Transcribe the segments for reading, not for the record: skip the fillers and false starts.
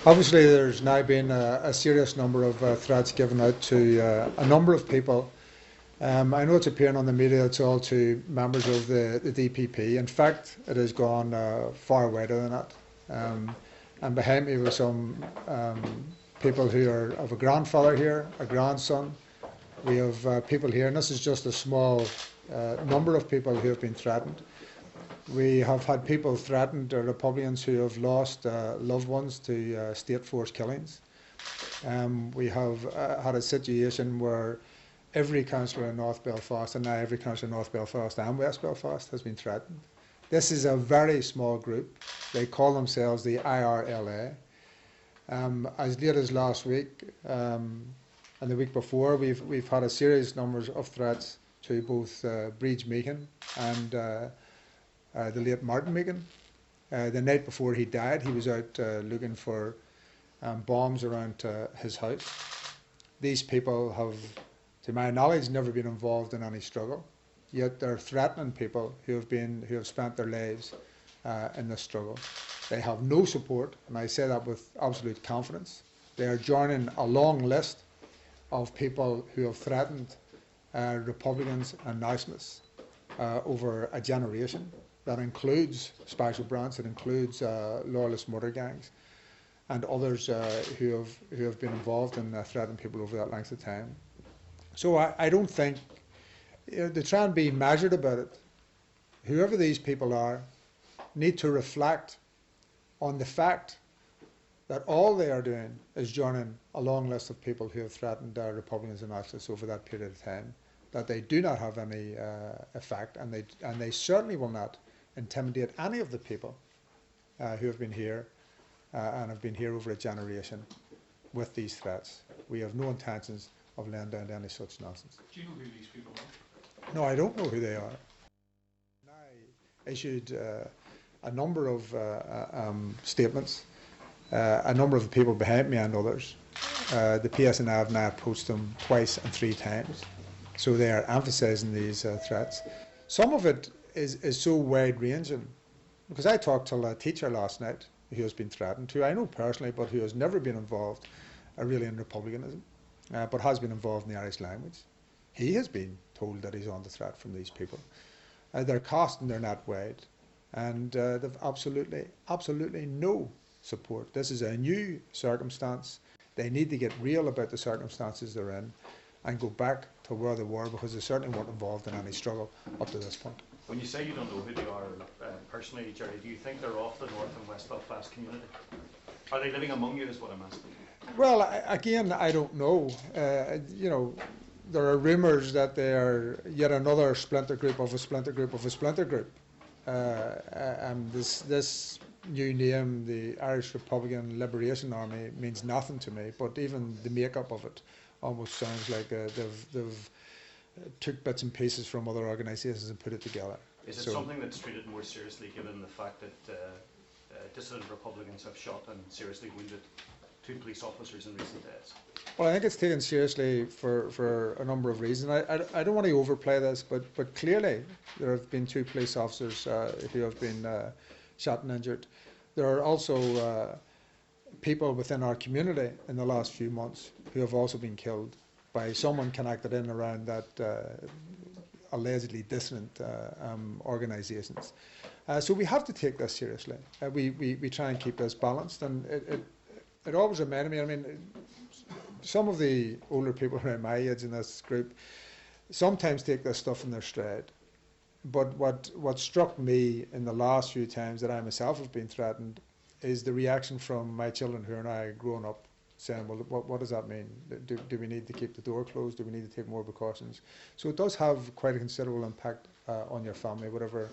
Obviously, there's now been a serious number of threats given out to a number of people. I know it's appearing on the media, it's all to members of the DPP. In fact, it has gone far wider than that. And behind me were some people who are of a grandfather here, a grandson. We have people here, and this is just a small number of people who have been threatened. We have had people threatened, Republicans who have lost loved ones to state force killings. We have had a situation where every councillor in North Belfast, and now every councillor in North Belfast and West Belfast, has been threatened. This is a very small group. They call themselves the IRLA. As late as last week and the week before, we've had a serious number of threats to both Breach Meehan and the late Martin Meehan. The night before he died, he was out looking for bombs around his house. These people have, to my knowledge, never been involved in any struggle, yet they're threatening people who have spent their lives in this struggle. They have no support, and I say that with absolute confidence. They are joining a long list of people who have threatened Republicans and nationalists over a generation. That includes special branch, it includes loyalist motor gangs, and others who have been involved in threatening people over that length of time. So I don't think, to try and be measured about it, whoever these people are need to reflect on the fact that all they are doing is joining a long list of people who have threatened Republicans and nationalists over that period of time, that they do not have any effect, and they certainly will not intimidate any of the people who have been here and have been here over a generation with these threats. We have no intentions of laying down to any such nonsense. Do you know who these people are? No, I don't know who they are. I issued a number of statements, a number of the people behind me and others. The PSNI have now approached them twice and 3 times, so they are emphasising these threats. Some of it is so wide-ranging, because I talked to a teacher last night who has been threatened, who I know personally, but who has never been involved really in republicanism, but has been involved in the Irish language. He has been told that he's under threat from these people. They're casting their net wide, and they've absolutely no support. This is a new circumstance. They need to get real about the circumstances they're in and go back to where they were, because they certainly weren't involved in any struggle up to this point. When you say you don't know who they are personally, Gerry, do you think they're off the North and West Belfast community? Are they living among you, is what I'm asking? Well, again, I don't know. You know, there are rumours that they are yet another splinter group of a splinter group of a splinter group. And this new name, the Irish Republican Liberation Army, means nothing to me, but even the makeup of it almost sounds like they've took bits and pieces from other organisations and put it together. Is it something that's treated more seriously, given the fact that dissident Republicans have shot and seriously wounded 2 police officers in recent days? Well, I think it's taken seriously for a number of reasons. I don't want to overplay this, but clearly there have been 2 police officers who have been shot and injured. There are also people within our community in the last few months who have also been killed by someone connected in around that allegedly dissident organisations. So we have to take this seriously. We try and keep this balanced, and it always reminded me, I mean, some of the older people around my age in this group sometimes take this stuff in their stride. But what struck me in the last few times that I myself have been threatened is the reaction from my children who are now grown up, saying, well, what does that mean? Do we need to keep the door closed? Do we need to take more precautions? So it does have quite a considerable impact on your family, whatever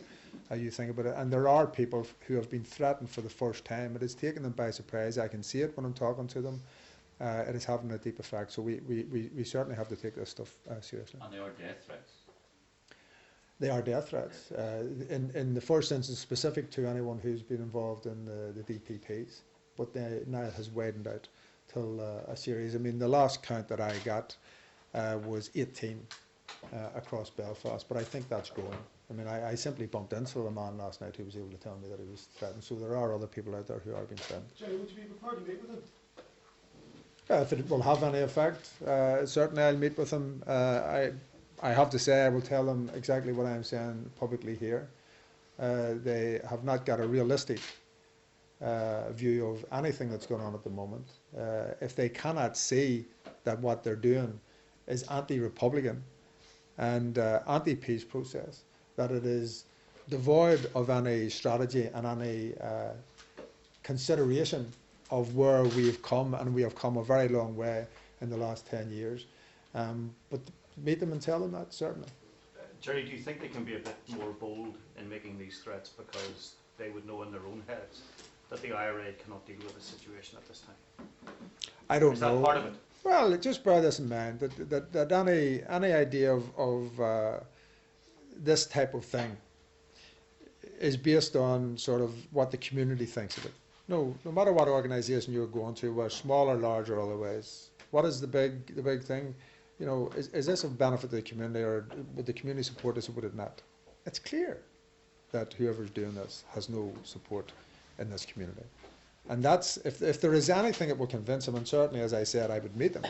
you think about it. And there are people who have been threatened for the first time. It has taken them by surprise. I can see it when I'm talking to them. It is having a deep effect. So we certainly have to take this stuff seriously. And they are death threats? They are death threats. In the first instance, specific to anyone who's been involved in the DPPs, but now it has widened out till a series. I mean, the last count that I got was 18 across Belfast, but I think that's growing. I mean, I simply bumped into a man last night who was able to tell me that he was threatened, so there are other people out there who are being threatened. Jerry, would you be prepared to meet with him? If it will have any effect, certainly I'll meet with him. I have to say I will tell them exactly what I'm saying publicly here. They have not got a realistic view of anything that's going on at the moment. If they cannot see that what they're doing is anti-Republican and anti-peace process, that it is devoid of any strategy and any consideration of where we've come, and we have come a very long way in the last 10 years. But meet them and tell them that, certainly. Gerry, do you think they can be a bit more bold in making these threats because they would know in their own heads that the IRA cannot deal with the situation at this time? I don't know. Is that part of it? Well, just bear this in mind, that any idea of this type of thing is based on sort of what the community thinks of it. No matter what organisation you're going to, whether small or large or otherwise, what is the big thing? You know, is this of benefit to the community, or would the community support this or would it not? It's clear that whoever's doing this has no support in this community. And that's, if there is anything that will convince them, and certainly, as I said, I would meet them,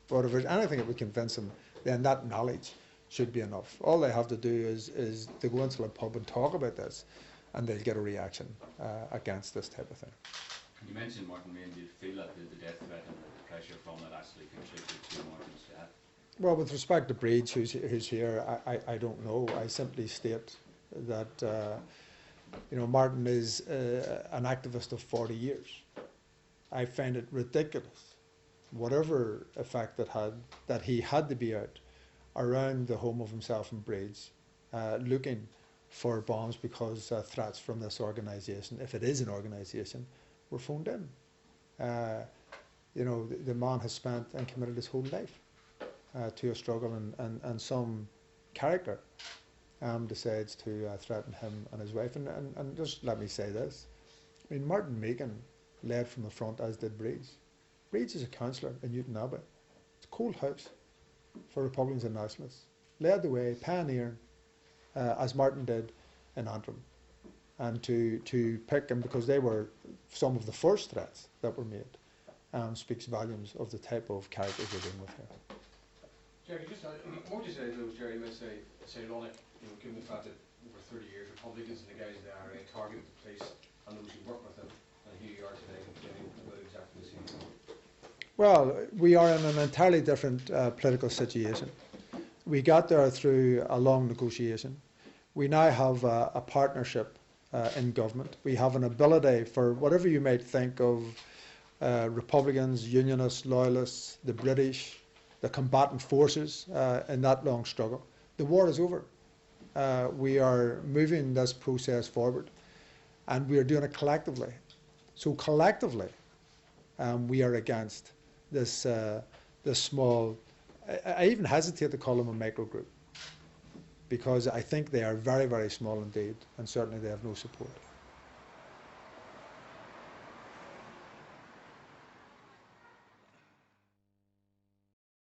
but if there's anything that would convince them, then that knowledge should be enough. All they have to do is to go into a pub and talk about this, and they'll get a reaction against this type of thing. You mentioned Martin Main. Do you feel that the death threat and the pressure from that actually contributed to Martin's death? Well, with respect to Breach, who's here, I don't know. I simply state that you know, Martin is an activist of 40 years. I find it ridiculous, whatever effect it had, that he had to be out around the home of himself in Breach, looking for bombs because threats from this organisation, if it is an organisation, were phoned in. You know, the man has spent and committed his whole life to a struggle, and some character decides to threaten him and his wife. And just let me say this. I mean, Martin Meakin led from the front, as did Breach. Breach is a councillor in Newton Abbey. It's a cold house for Republicans and Nationalists. Led the way, pioneering, as Martin did in Antrim. And to pick him, because they were some of the first threats that were made, speaks volumes of the type of characters we're dealing with here. Jerry, just what would you say to those, Jerry, might say ironic, you know, given the fact that over 30 years Republicans and the guys in the IRA targeted the police and those who work with them, and here you are today complaining about exactly the same thing? Well, we are in an entirely different political situation. We got there through a long negotiation. We now have a partnership in government. We have an ability for whatever you might think of Republicans, Unionists, Loyalists, the British, the combatant forces in that long struggle. The war is over. We are moving this process forward, and we are doing it collectively. So collectively, we are against this small, I even hesitate to call them a micro group, because I think they are very, very small indeed, and certainly they have no support.